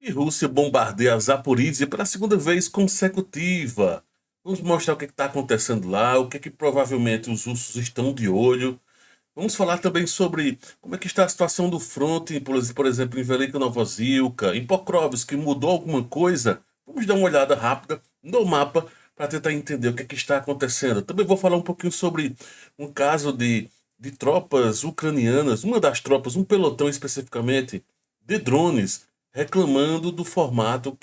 E Rússia bombardeia a Zaporízia pela segunda vez consecutiva. Vamos mostrar o que está acontecendo lá, o que provavelmente os russos estão de olho. Vamos falar também sobre como é que está a situação do fronte, por exemplo, em Velika Novozilka, em Pokrovsk, mudou alguma coisa? Vamos dar uma olhada rápida no mapa para tentar entender o que está acontecendo. Também vou falar um pouquinho sobre um caso de tropas ucranianas, uma das tropas, um pelotão especificamente, de drones, reclamando do formato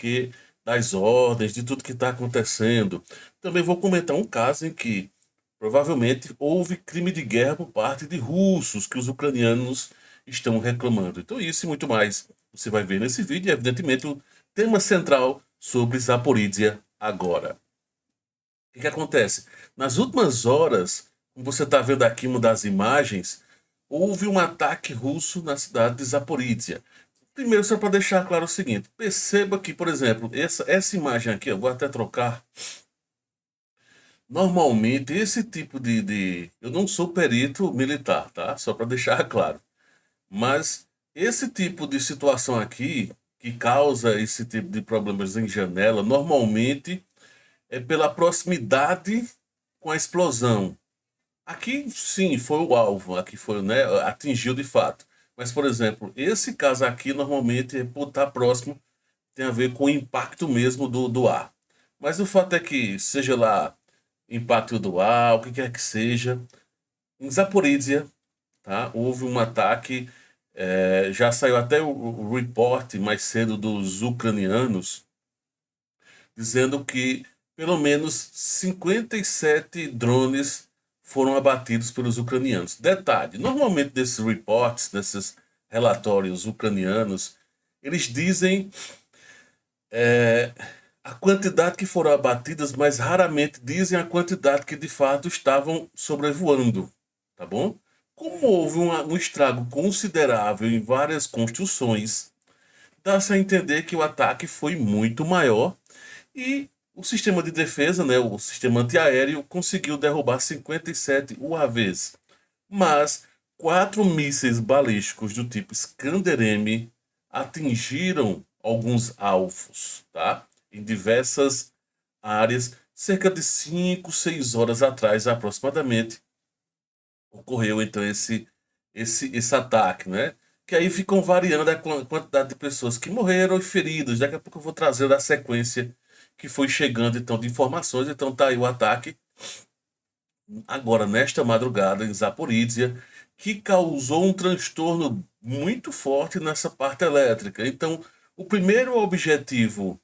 das ordens, de tudo que está acontecendo. Também vou comentar um caso em que provavelmente houve crime de guerra por parte de russos que os ucranianos estão reclamando. Então, isso e muito mais você vai ver nesse vídeo. E, evidentemente, o tema central sobre Zaporizhia agora. O que acontece? Nas últimas horas, como você está vendo aqui uma das imagens, houve um ataque russo na cidade de Zaporizhia. Primeiro, só para deixar claro o seguinte: perceba que, por exemplo, essa imagem aqui, eu vou até trocar. Normalmente, esse tipo eu não sou perito militar, tá? Só para deixar claro. Mas esse tipo de situação aqui, que causa esse tipo de problemas em janela, normalmente é pela proximidade com a explosão. Aqui, sim, foi o alvo, aqui foi, né? Atingiu de fato. Mas, por exemplo, esse caso aqui, normalmente, é por estar próximo, tem a ver com o impacto mesmo do ar. Mas o fato é que, seja lá impacto do ar, o que quer que seja. Em Zaporizhia, tá? Houve um ataque, já saiu até o report mais cedo dos ucranianos, dizendo que pelo menos 57 drones foram abatidos pelos ucranianos. Detalhe, normalmente desses reports, desses relatórios ucranianos, eles dizem é, a quantidade que foram abatidas, mas raramente dizem a quantidade que de fato estavam sobrevoando, tá bom? Como houve um estrago considerável em várias construções, dá-se a entender que o ataque foi muito maior e o sistema de defesa, né, o sistema antiaéreo, conseguiu derrubar 57 UAVs. Mas 4 mísseis balísticos do tipo Skanderem atingiram alguns alvos, tá? Em diversas áreas, cerca de 5, 6 horas atrás, aproximadamente, ocorreu então esse ataque, né? Que aí ficam variando a quantidade de pessoas que morreram e feridos. Daqui a pouco eu vou trazer a sequência que foi chegando então de informações. Então tá aí o ataque agora nesta madrugada em Zaporizhia, que causou um transtorno muito forte nessa parte elétrica. Então, o primeiro objetivo,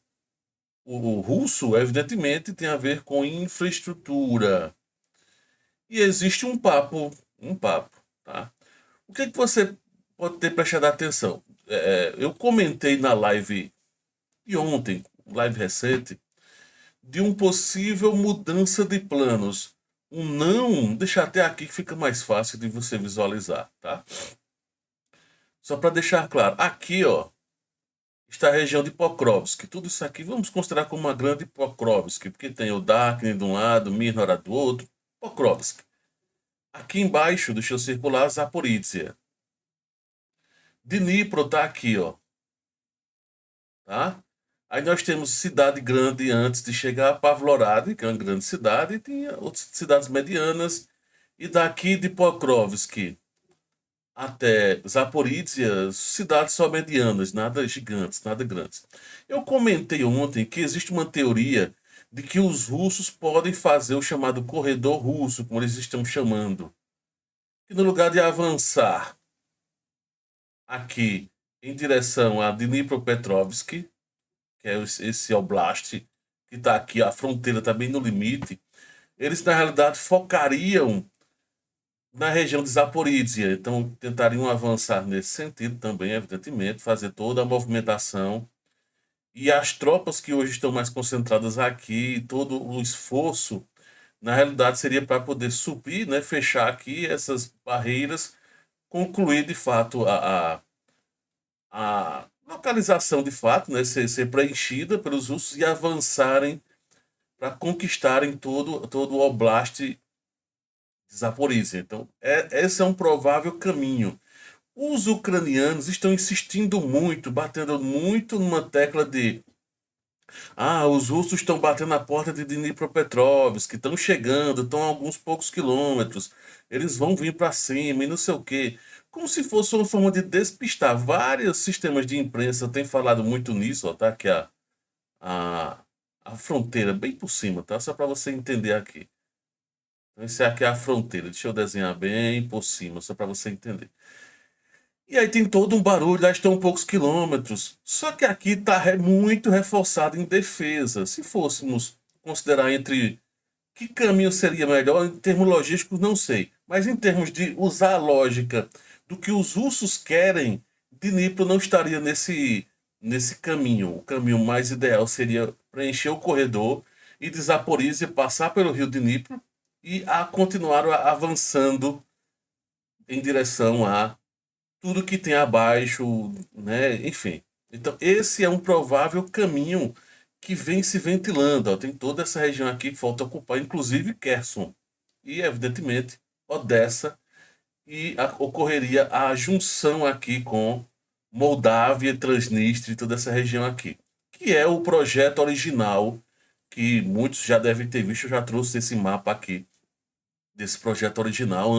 o russo, evidentemente, tem a ver com infraestrutura. E existe um papo, tá? O que você pode ter prestado atenção? Eu comentei na live de ontem, live recente, de um possível mudança de planos. Um não, deixa até aqui que fica mais fácil de você visualizar, tá? Só para deixar claro, aqui, ó, está a região de Pokrovsk. Tudo isso aqui vamos considerar como uma grande Pokrovsk, porque tem o Darkness de um lado, Mirnora do outro, Pokrovsk. Aqui embaixo, deixa eu circular, Zaporizhia. Dnipro tá aqui, ó, tá? Aí nós temos cidade grande antes de chegar a Pavlorad, que é uma grande cidade, e tinha outras cidades medianas. E daqui de Pokrovsk até Zaporizhia, cidades só medianas, nada gigantes, nada grandes. Eu comentei ontem que existe uma teoria de que os russos podem fazer o chamado corredor russo, como eles estão chamando. Que no lugar de avançar aqui em direção a Dnipropetrovsk, que é esse oblast que está aqui, a fronteira está bem no limite, eles na realidade focariam na região de Zaporizhia. Então tentariam avançar nesse sentido também, evidentemente, fazer toda a movimentação. E as tropas que hoje estão mais concentradas aqui, todo o esforço, na realidade seria para poder subir, né, fechar aqui essas barreiras, concluir de fato a localização de fato, né, ser preenchida pelos russos e avançarem para conquistarem todo o Oblast de Zaporizhia. Então, esse é um provável caminho. Os ucranianos estão insistindo muito, batendo muito numa tecla de os russos estão batendo na porta de Dnipropetrovsk, estão chegando, estão a alguns poucos quilômetros, eles vão vir para cima e não sei o quê. Como se fosse uma forma de despistar. Vários sistemas de imprensa têm falado muito nisso, ó, tá? Que a, a fronteira, bem por cima, tá? Só para você entender aqui. Então, esse aqui é a fronteira. Deixa eu desenhar bem por cima, só para você entender. E aí tem todo um barulho, lá estão poucos quilômetros. Só que aqui está muito reforçado em defesa. Se fôssemos considerar entre que caminho seria melhor, em termos logísticos, não sei. Mas em termos de usar a lógica do que os russos querem, Dnipro não estaria nesse caminho. O caminho mais ideal seria preencher o corredor e de Zaporizhia passar pelo rio Dnipro e continuar avançando em direção a tudo que tem abaixo, né? Enfim. Então, esse é um provável caminho que vem se ventilando. Ó. Tem toda essa região aqui que falta ocupar, inclusive Kherson. E, evidentemente, Odessa. E ocorreria a junção aqui com Moldávia, Transnistria e toda essa região aqui. Que é o projeto original que muitos já devem ter visto. Eu já trouxe esse mapa aqui desse projeto original,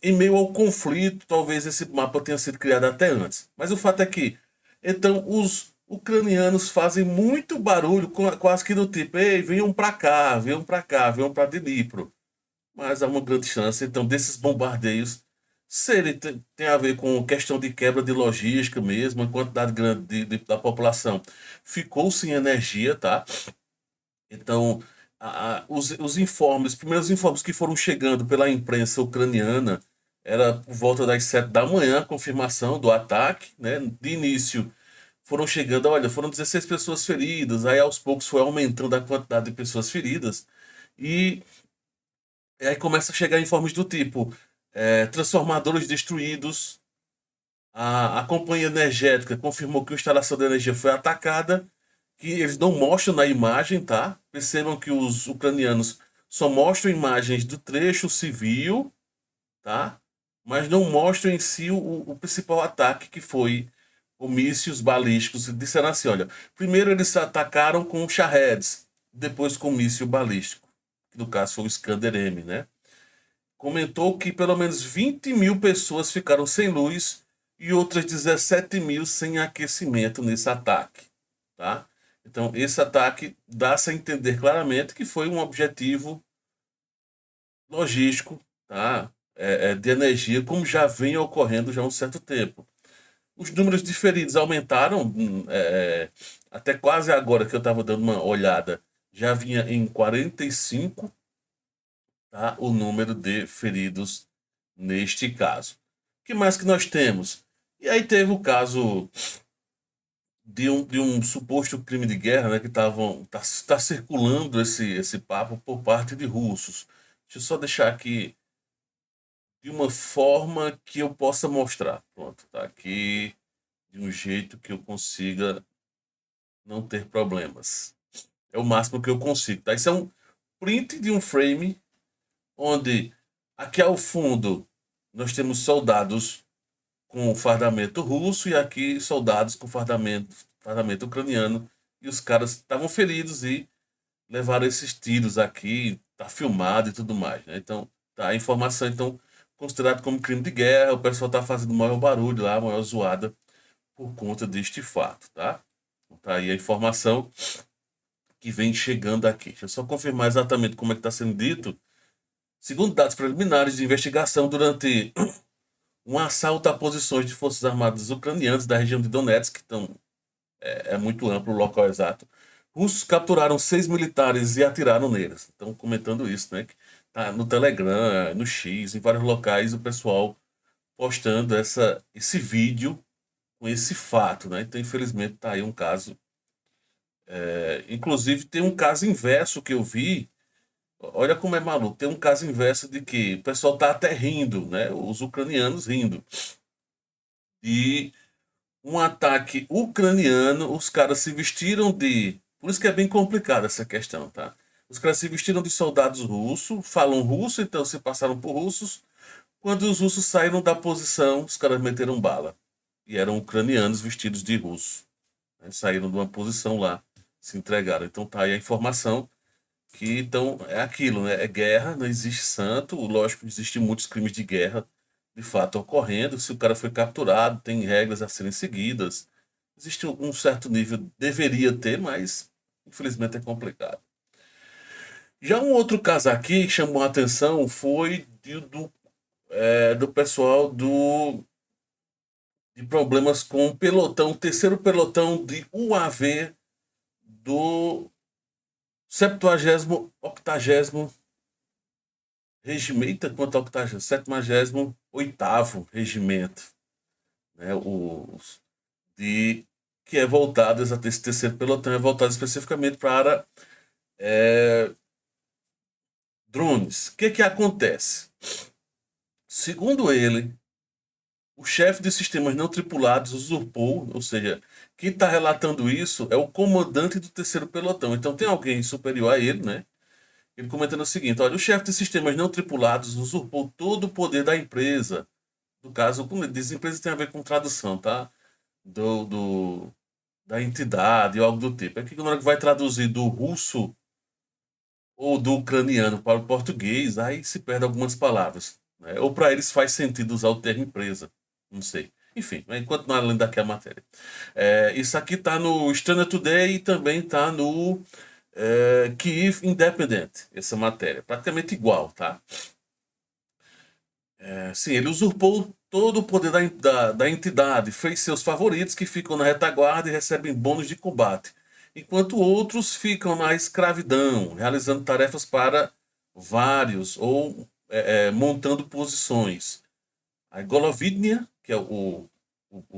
em meio ao conflito, talvez esse mapa tenha sido criado até antes. Mas o fato é que, então, os ucranianos fazem muito barulho, quase que do tipo, ei, venham para cá, venham para cá, venham para Dnipro. Mas há uma grande chance, então, desses bombardeios tem a ver com questão de quebra de logística mesmo, a quantidade grande da população ficou sem energia, tá? Então, os informes, os primeiros informes que foram chegando pela imprensa ucraniana, era por volta das 7 da manhã, a confirmação do ataque, né? De início, foram chegando, olha, foram 16 pessoas feridas, aí aos poucos foi aumentando a quantidade de pessoas feridas, e aí começa a chegar informes do tipo, transformadores destruídos, a companhia energética confirmou que a instalação de energia foi atacada, que eles não mostram na imagem, tá? Percebam que os ucranianos só mostram imagens do trecho civil, tá? Mas não mostram em si o principal ataque, que foi o mísseis balísticos. Disseram assim, olha, primeiro eles atacaram com Shahed, depois com míssil balístico, que no caso foi o Iskander-M, né? Comentou que pelo menos 20 mil pessoas ficaram sem luz e outras 17 mil sem aquecimento nesse ataque, tá? Então, esse ataque dá-se a entender claramente que foi um objetivo logístico, tá? De energia, como já vem ocorrendo já há um certo tempo. Os números de feridos aumentaram, até quase agora que eu estava dando uma olhada, já vinha em 45, tá? O número de feridos neste caso. O que mais que nós temos? E aí teve o caso de um suposto crime de guerra, né, que tá circulando esse papo por parte de russos. Deixa eu só deixar aqui de uma forma que eu possa mostrar. Pronto, tá aqui de um jeito que eu consiga não ter problemas. É o máximo que eu consigo, tá? Isso é um print de um frame onde aqui ao fundo nós temos soldados com fardamento russo e aqui soldados com fardamento ucraniano. E os caras estavam feridos e levaram esses tiros aqui, tá filmado e tudo mais, né? Então, tá a informação, então, considerado como crime de guerra, o pessoal tá fazendo maior barulho lá, maior zoada por conta deste fato, tá? Então, tá aí a informação que vem chegando aqui. Deixa eu só confirmar exatamente como é que está sendo dito. Segundo dados preliminares de investigação, durante um assalto a posições de forças armadas ucranianas da região de Donetsk, então é muito amplo o local exato. Russos capturaram 6 militares e atiraram neles. Estão comentando isso, né? Tá no Telegram, no X, em vários locais, o pessoal postando esse vídeo com esse fato, né? Então, infelizmente, tá aí um caso. Inclusive, tem um caso inverso que eu vi. Olha como é maluco. Tem um caso inverso de que o pessoal tá até rindo, né? Os ucranianos rindo. E um ataque ucraniano, os caras se vestiram de. Por isso que é bem complicada essa questão, tá? Os caras se vestiram de soldados russos, falam russo, então se passaram por russos, Quando os russos saíram da posição, os caras meteram bala. E eram ucranianos vestidos de russo. Né? Saíram de uma posição lá, se entregaram. Então tá aí a informação que então é aquilo, né? É guerra, não existe santo. Lógico, existem muitos crimes de guerra de fato ocorrendo. Se o cara foi capturado, tem regras a serem seguidas. Existe um certo nível, deveria ter, mas infelizmente é complicado. Já um outro caso aqui que chamou a atenção foi do pessoal de problemas com o pelotão, o terceiro pelotão de UAV do 70º, 80º regimento, quanto ao 78º regimento, né? De, que é voltado, esse terceiro pelotão é voltado especificamente para drones. O que que acontece? Segundo ele, o chefe de sistemas não tripulados usurpou, ou seja, quem está relatando isso é o comandante do terceiro pelotão. Então tem alguém superior a ele, né? Ele comentando o seguinte: olha, o chefe de sistemas não tripulados usurpou todo o poder da empresa. No caso, como ele diz, empresa tem a ver com tradução, tá? Do, do, da entidade ou algo do tipo. É que na hora que vai traduzir do russo ou do ucraniano para o português, aí se perde algumas palavras. Né? Ou para eles faz sentido usar o termo empresa. Não sei. Enfim, enquanto não lendo aqui a matéria. Isso aqui está no Standard Today e também está no Kyiv Independent, essa matéria. Praticamente igual, tá? Sim, ele usurpou todo o poder da entidade, fez seus favoritos que ficam na retaguarda e recebem bônus de combate, enquanto outros ficam na escravidão, realizando tarefas para vários ou montando posições. A Golovidnia, que é o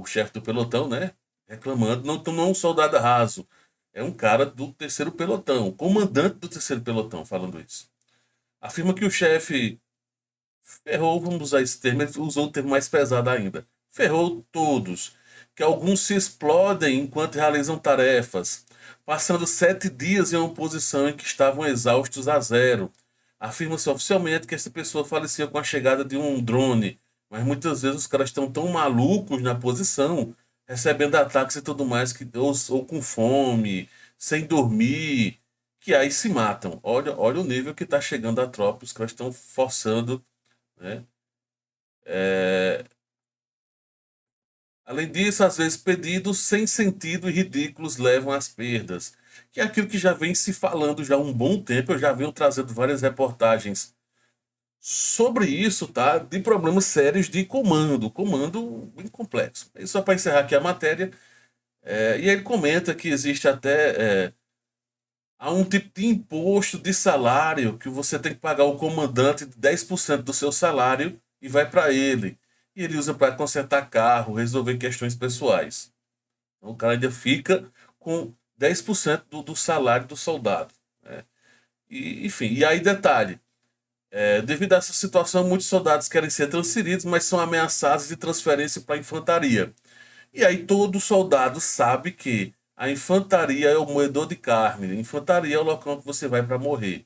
chefe do pelotão, né? Reclamando, não é um soldado raso, é um cara do terceiro pelotão, comandante do terceiro pelotão, falando isso. Afirma que o chefe ferrou, vamos usar esse termo, ele usou o termo mais pesado ainda. Ferrou todos, que alguns se explodem enquanto realizam tarefas, passando 7 dias em uma posição em que estavam exaustos a zero. Afirma-se oficialmente que essa pessoa faleceu com a chegada de um drone, mas muitas vezes os caras estão tão malucos na posição, recebendo ataques e tudo mais, ou com fome, sem dormir, que aí se matam. Olha o nível que está chegando a tropa, os caras estão forçando, né? Além disso, às vezes pedidos sem sentido e ridículos levam às perdas, que é aquilo que já vem se falando já há um bom tempo. Eu já venho trazendo várias reportagens sobre isso, tá? De problemas sérios de comando bem complexo. E só para encerrar aqui a matéria, e aí ele comenta que existe até há um tipo de imposto de salário que você tem que pagar ao comandante de 10% do seu salário e vai para ele. E ele usa para consertar carro, resolver questões pessoais. Então, o cara ainda fica com 10% do salário do soldado. Né? Enfim, e aí detalhe. Devido a essa situação, muitos soldados querem ser transferidos, mas são ameaçados de transferência para a infantaria. E aí todo soldado sabe que a infantaria é o moedor de carne. A infantaria é o local que você vai para morrer.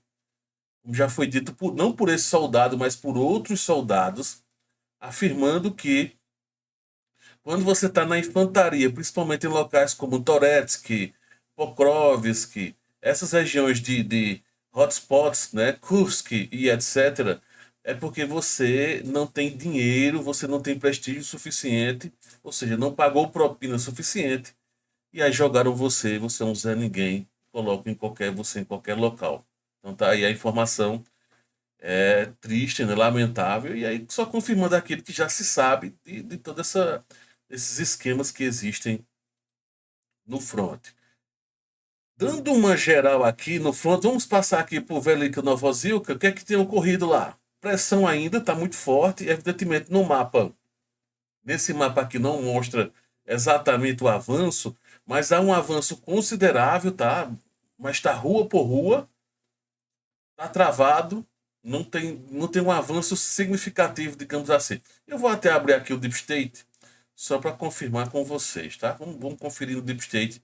Como já foi dito não por esse soldado, mas por outros soldados, afirmando que quando você está na infantaria, principalmente em locais como Toretsky, Pokrovsk, essas regiões de hotspots, né, Kursk e etc., é porque você não tem dinheiro, você não tem prestígio suficiente, ou seja, não pagou propina suficiente, e aí jogaram você é um Zé Ninguém, colocam você em qualquer local. Então tá aí a informação triste, né, lamentável, e aí só confirmando aquilo que já se sabe de toda esses esquemas que existem no front. Dando uma geral aqui no front, vamos passar aqui por Velika Novozilka, o que é que tem ocorrido lá? Pressão ainda está muito forte, evidentemente no mapa. Nesse mapa aqui não mostra exatamente o avanço, mas há um avanço considerável, tá? Mas está rua por rua, está travado, não tem um avanço significativo, digamos assim. Eu vou até abrir aqui o Deep State, só para confirmar com vocês, tá? Vamos conferir no Deep State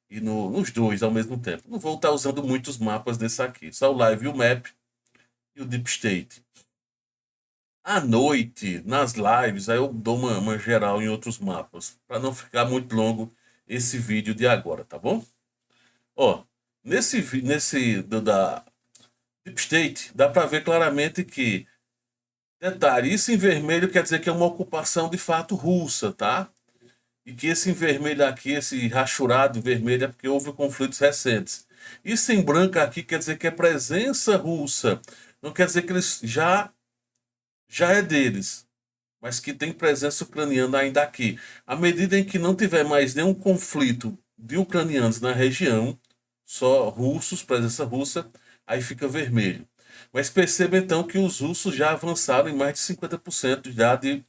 e nos dois ao mesmo tempo. Não vou estar usando muitos mapas desse aqui, só o Live e o Map e o Deep State. À noite, nas lives, aí eu dou uma geral em outros mapas, para não ficar muito longo esse vídeo de agora, tá bom? Ó, nesse da Deep State, dá para ver claramente que, detalhe, isso em vermelho quer dizer que é uma ocupação de fato russa, tá? E que esse em vermelho aqui, esse rachurado em vermelho, é porque houve conflitos recentes. Isso em branco aqui quer dizer que é presença russa. Não quer dizer que eles já é deles, mas que tem presença ucraniana ainda aqui. À medida em que não tiver mais nenhum conflito de ucranianos na região, só russos, presença russa, aí fica vermelho. Mas perceba então que os russos já avançaram em mais de 50% já de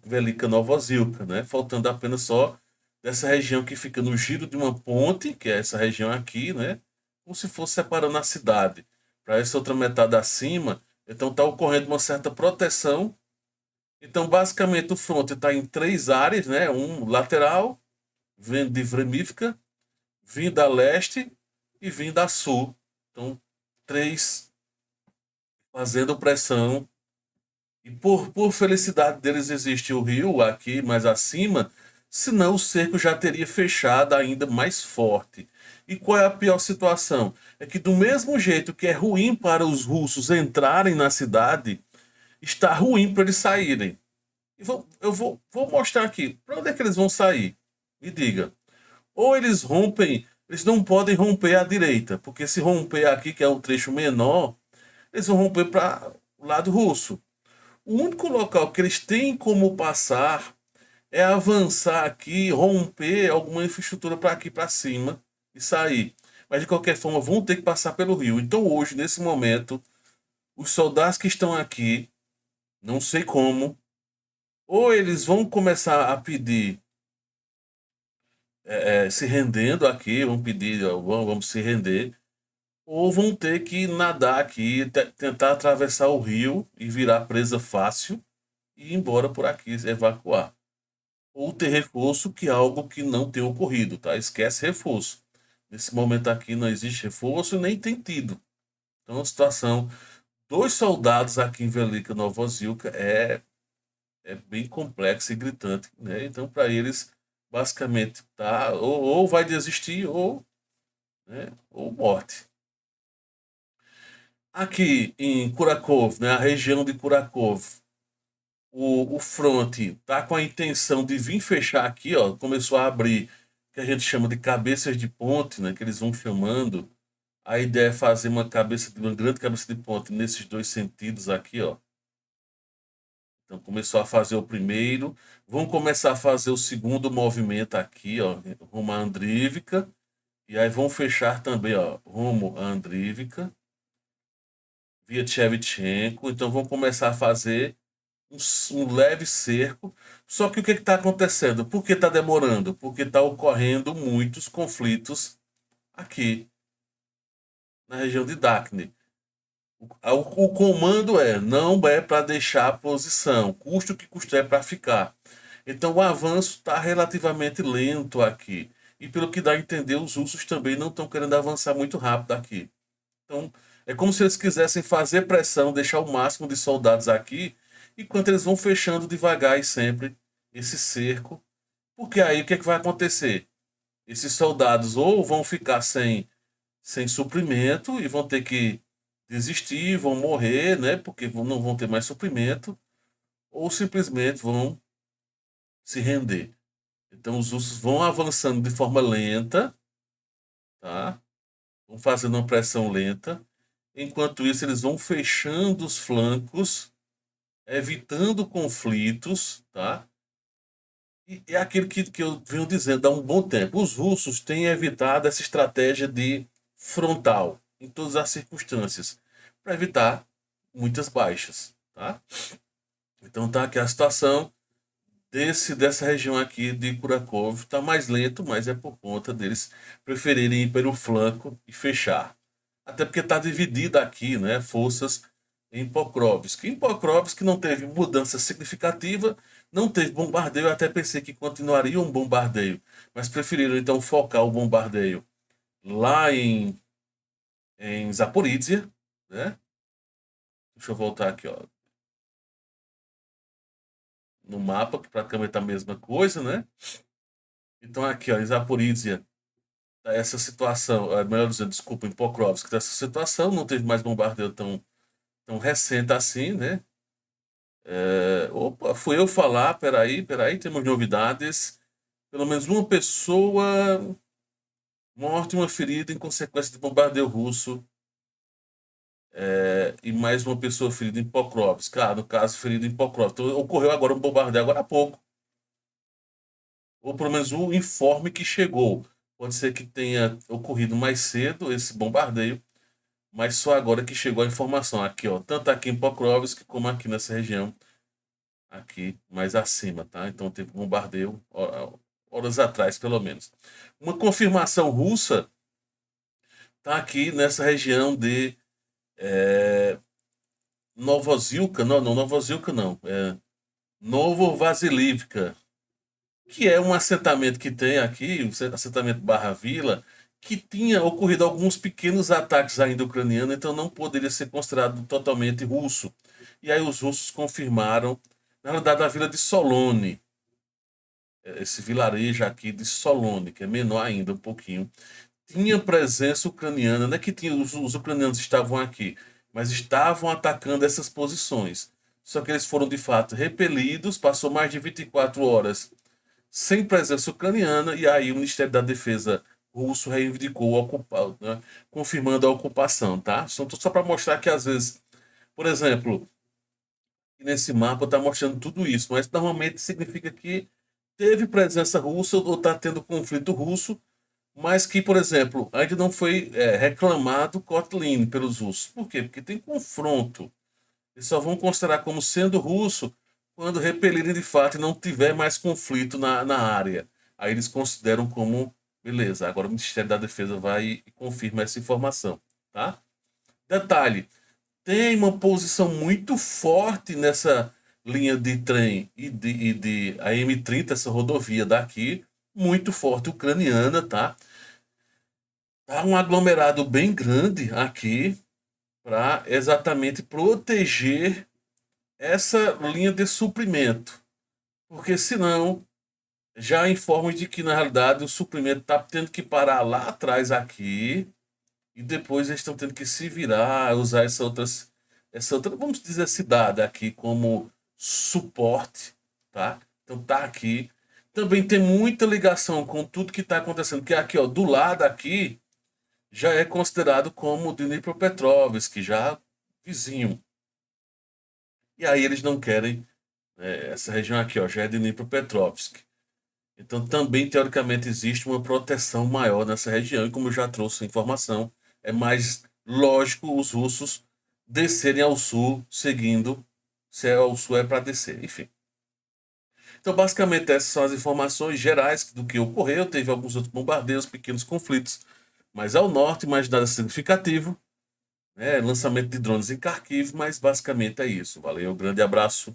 Velika Novozilka, né? Faltando apenas só dessa região que fica no giro de uma ponte, que é essa região aqui, né? Como se fosse separando a cidade. Para essa outra metade acima, então está ocorrendo uma certa proteção. Então, basicamente, o fronte está em três áreas, né? Um lateral, vindo de Vremivka, vindo da leste e vindo da sul. Então, três fazendo pressão. E por felicidade deles existe o rio aqui mais acima, senão o cerco já teria fechado ainda mais forte. E qual é a pior situação? É que do mesmo jeito que é ruim para os russos entrarem na cidade, está ruim para eles saírem. Eu vou mostrar aqui. Para onde é que eles vão sair? Me diga. Ou eles rompem, eles não podem romper à direita, porque se romper aqui, que é um trecho menor, eles vão romper para o lado russo. O único local que eles têm como passar é avançar aqui, romper alguma infraestrutura para aqui para cima e sair. Mas de qualquer forma vão ter que passar pelo rio. Então hoje, nesse momento, os soldados que estão aqui, não sei como, ou eles vão começar a pedir, se rendendo aqui, vão pedir, ó, vamos se render, ou vão ter que nadar aqui, tentar atravessar o rio e virar presa fácil e ir embora por aqui, evacuar. Ou ter reforço, que é algo que não tem ocorrido, tá? Esquece reforço. Nesse momento aqui não existe reforço nem tem tido. Então a situação dos soldados aqui em Velika Novozilka é bem complexa e gritante, né? Então para eles basicamente tá ou vai desistir ou, né, ou morte. Aqui em Kurakov, né, a região de Kurakov, o front tá com a intenção de vir fechar aqui, ó, começou a abrir, que a gente chama de cabeças de ponte, né, que eles vão chamando. A ideia é fazer uma grande cabeça de ponte nesses dois sentidos aqui, ó. Então começou a fazer o primeiro, vão começar a fazer o segundo movimento aqui, ó, rumo a Andrívika, e aí vão fechar também, ó, rumo a Andrívika, via Tchevchenko, então vão começar a fazer um leve cerco. Só que o que está acontecendo? Por que está demorando? Porque está ocorrendo muitos conflitos aqui na região de Dacne. O comando não é para deixar a posição, custo que custar é para ficar. Então o avanço está relativamente lento aqui. E pelo que dá a entender, os russos também não estão querendo avançar muito rápido aqui. Então é como se eles quisessem fazer pressão, deixar o máximo de soldados aqui, enquanto eles vão fechando devagar e sempre esse cerco. Porque aí o que, é que vai acontecer? Esses soldados ou vão ficar sem suprimento e vão ter que desistir, vão morrer, né? Porque não vão ter mais suprimento, ou simplesmente vão se render. Então os russos vão avançando de forma lenta, tá? Vão fazendo uma pressão lenta. Enquanto isso, eles vão fechando os flancos, evitando conflitos, tá? E é aquilo que eu venho dizendo há um bom tempo. Os russos têm evitado essa estratégia de frontal em todas as circunstâncias, para evitar muitas baixas, tá? Então tá aqui a situação dessa região aqui de Kurakov. Está mais lento, mas é por conta deles preferirem ir pelo flanco e fechar. Até porque está dividida aqui, né? Forças em Pokrovsk. Em Pokrovsk não teve mudança significativa, não teve bombardeio. Eu até pensei que continuaria um bombardeio, mas preferiram então focar o bombardeio lá em Zaporizhia, né? Deixa eu voltar aqui, ó. no mapa, que praticamente é a mesma coisa, né? Então aqui, ó, em Zaporizhia, tá essa situação, melhor dizendo, desculpa, em Pokrovsk, tá essa situação, não teve mais bombardeio tão recente assim, né? Opa, fui eu falar, peraí, temos novidades. Pelo menos uma pessoa morta e uma ferida em consequência de bombardeio russo, e mais uma pessoa ferida em Pokrovsk. Ah, no caso, ferida em Pokrovsk. Então, ocorreu agora um bombardeio agora há pouco. Ou pelo menos o informe que chegou. Pode ser que tenha ocorrido mais cedo esse bombardeio, mas só agora que chegou a informação. Aqui, ó, tanto aqui em Pokrovsk como aqui nessa região, aqui mais acima, tá? Então teve bombardeio horas atrás, pelo menos. Uma confirmação russa tá aqui nessa região de Novozilka, não, Novozilka não, Novovasilivka, que é um assentamento que tem aqui, o assentamento Barra Vila, que tinha ocorrido alguns pequenos ataques ainda ucranianos, então não poderia ser considerado totalmente russo. E aí os russos confirmaram, na verdade, a vila de Solone, esse vilarejo aqui de Solone, que é menor ainda um pouquinho, tinha presença ucraniana, não é que tinha, os ucranianos estavam aqui, mas estavam atacando essas posições. Só que eles foram de fato repelidos, passou mais de 24 horas sem presença ucraniana, e aí o Ministério da Defesa russo reivindicou ocupar, né, confirmando a ocupação, tá? Só para mostrar que às vezes, por exemplo, nesse mapa está mostrando tudo isso, mas normalmente significa que teve presença russa ou está tendo conflito russo, mas que, por exemplo, ainda não foi reclamado Kotlin pelos russos. Por quê? Porque tem confronto. Eles só vão considerar como sendo russo quando repelirem de fato e não tiver mais conflito na área. Aí eles consideram como, beleza, agora o Ministério da Defesa vai e confirma essa informação. Tá? Detalhe, tem uma posição muito forte nessa linha de trem e de a M30, essa rodovia daqui, muito forte ucraniana, tá? Tá um aglomerado bem grande aqui para exatamente proteger essa linha de suprimento. Porque senão já informam de que na realidade o suprimento está tendo que parar lá atrás aqui e depois eles estão tendo que se virar, usar essa outra, vamos dizer, cidade aqui como suporte, tá? Então tá aqui. Também tem muita ligação com tudo que está acontecendo, que aqui, ó, do lado aqui já é considerado como Dnipropetrovsk, já vizinho. E aí eles não querem, essa região aqui, ó, já é Dnipropetrovsk. Então também, teoricamente, existe uma proteção maior nessa região, e como eu já trouxe a informação, é mais lógico os russos descerem ao sul, seguindo, se é ao sul é para descer, enfim. Então, basicamente, essas são as informações gerais do que ocorreu. Teve alguns outros bombardeios, pequenos conflitos, mas ao norte, mais nada significativo, né? Lançamento de drones em Kharkiv, mas basicamente é isso. Valeu, grande abraço.